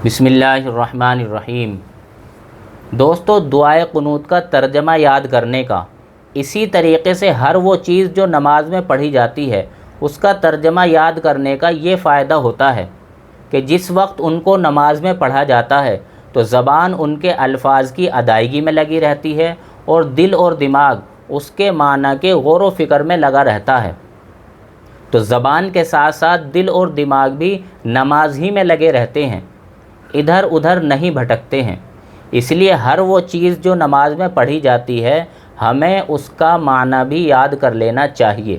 بسم اللہ الرحمن الرحیم۔ دوستو، دعائے قنوت کا ترجمہ یاد کرنے کا اسی طریقے سے ہر وہ چیز جو نماز میں پڑھی جاتی ہے اس کا ترجمہ یاد کرنے کا یہ فائدہ ہوتا ہے کہ جس وقت ان کو نماز میں پڑھا جاتا ہے تو زبان ان کے الفاظ کی ادائیگی میں لگی رہتی ہے اور دل اور دماغ اس کے معنی کے غور و فکر میں لگا رہتا ہے۔ تو زبان کے ساتھ ساتھ دل اور دماغ بھی نماز ہی میں لگے رہتے ہیں، ادھر ادھر نہیں بھٹکتے ہیں۔ اس لیے ہر وہ چیز جو نماز میں پڑھی جاتی ہے ہمیں اس کا معنی بھی یاد کر لینا چاہیے۔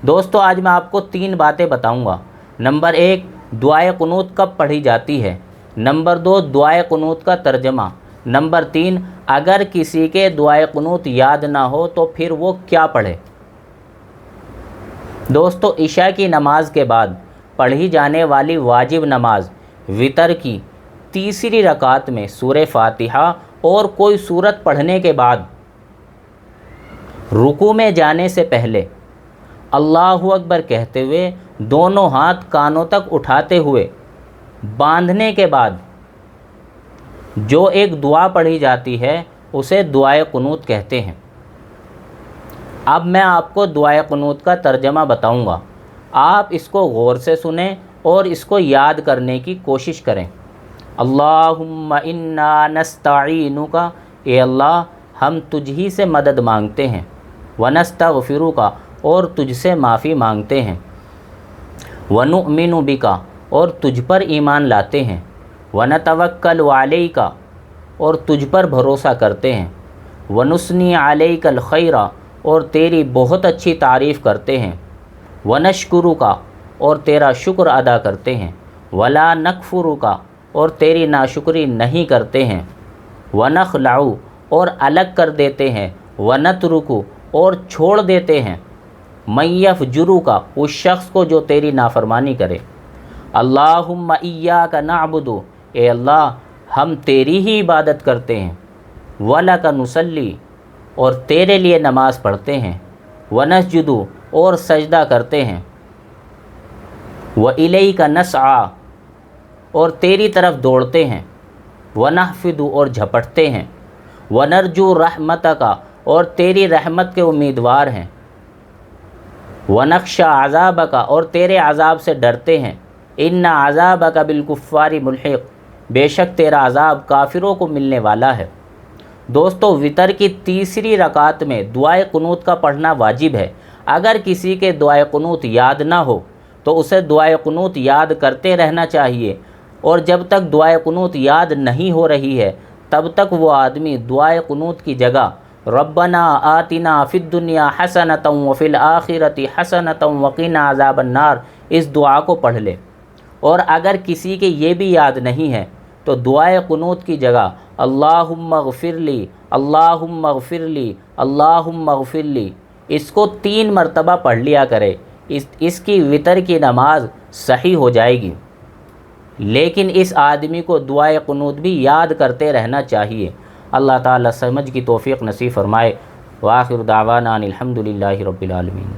دوستو، آج میں آپ کو 3 باتیں بتاؤں گا۔ نمبر 1، دعائے قنوت کب پڑھی جاتی ہے۔ نمبر 2، دعائے قنوت کا ترجمہ۔ نمبر 3، اگر کسی کے دعائے قنوت یاد نہ ہو تو پھر وہ کیا پڑھے۔ دوستو، عشاء کی نماز کے بعد پڑھی جانے والی واجب نماز وتر کی تیسری رکعت میں سورہ فاتحہ اور کوئی سورت پڑھنے کے بعد رکوع میں جانے سے پہلے اللہ اکبر کہتے ہوئے دونوں ہاتھ کانوں تک اٹھاتے ہوئے باندھنے کے بعد جو ایک دعا پڑھی جاتی ہے اسے دعائے قنوت کہتے ہیں۔ اب میں آپ کو دعائے قنوت کا ترجمہ بتاؤں گا، آپ اس کو غور سے سنیں اور اس کو یاد کرنے کی کوشش کریں۔ اللہم انا نستعینک، اے اللہ ہم تجھ ہی سے مدد مانگتے ہیں، ونستغفرک، اور تجھ سے معافی مانگتے ہیں، ونؤمن بک، اور تجھ پر ایمان لاتے ہیں، ونتوکل علیک، اور تجھ پر بھروسہ کرتے ہیں، ونثنی علیک الخیر، اور تیری بہت اچھی تعریف کرتے ہیں، ونشکرک، اور تیرا شکر ادا کرتے ہیں، ولا نکفرک، اور تیری ناشکری نہیں کرتے ہیں، ونخلع، اور الگ کر دیتے ہیں، ونترک، اور چھوڑ دیتے ہیں، من یفجرک، اس شخص کو جو تیری نافرمانی کرے۔ اللہم ایاک نعبد، اے اللہ ہم تیری ہی عبادت کرتے ہیں، ولک نصلی، اور تیرے لیے نماز پڑھتے ہیں، ونسجد، اور سجدہ کرتے ہیں، وإلیک نسعی، اور تیری طرف دوڑتے ہیں، ونحفد، اور جھپٹتے ہیں، ونرجو رحمتک، اور تیری رحمت کے امیدوار ہیں، ونخشی عذابک، اور تیرے عذاب سے ڈرتے ہیں، ان عذابک بالکفار ملحق، بے شک تیرا عذاب کافروں کو ملنے والا ہے۔ دوستو، وتر کی تیسری رکعت میں دعائے قنوت کا پڑھنا واجب ہے۔ اگر کسی کے دعائے قنوت یاد نہ ہو تو اسے دعائے قنوت یاد کرتے رہنا چاہیے، اور جب تک دعائے قنوت یاد نہیں ہو رہی ہے تب تک وہ آدمی دعائے قنوت کی جگہ ربنا آتنا فی الدنیا حسنۃ وفی الآخرۃ حسنۃ وقنا عذاب النار اس دعا کو پڑھ لے۔ اور اگر کسی کے یہ بھی یاد نہیں ہے تو دعائے قنوت کی جگہ اللہم اغفر لی، اللہم اغفر لی، اللہم اغفر لی، اس کو 3 مرتبہ پڑھ لیا کرے۔ اس کی وتر کی نماز صحیح ہو جائے گی۔ لیکن اس آدمی کو دعائے قنوت بھی یاد کرتے رہنا چاہیے۔ اللہ تعالیٰ سمجھ کی توفیق نصیب فرمائے۔ وآخر دعوانا ان الحمد للہ رب العالمین۔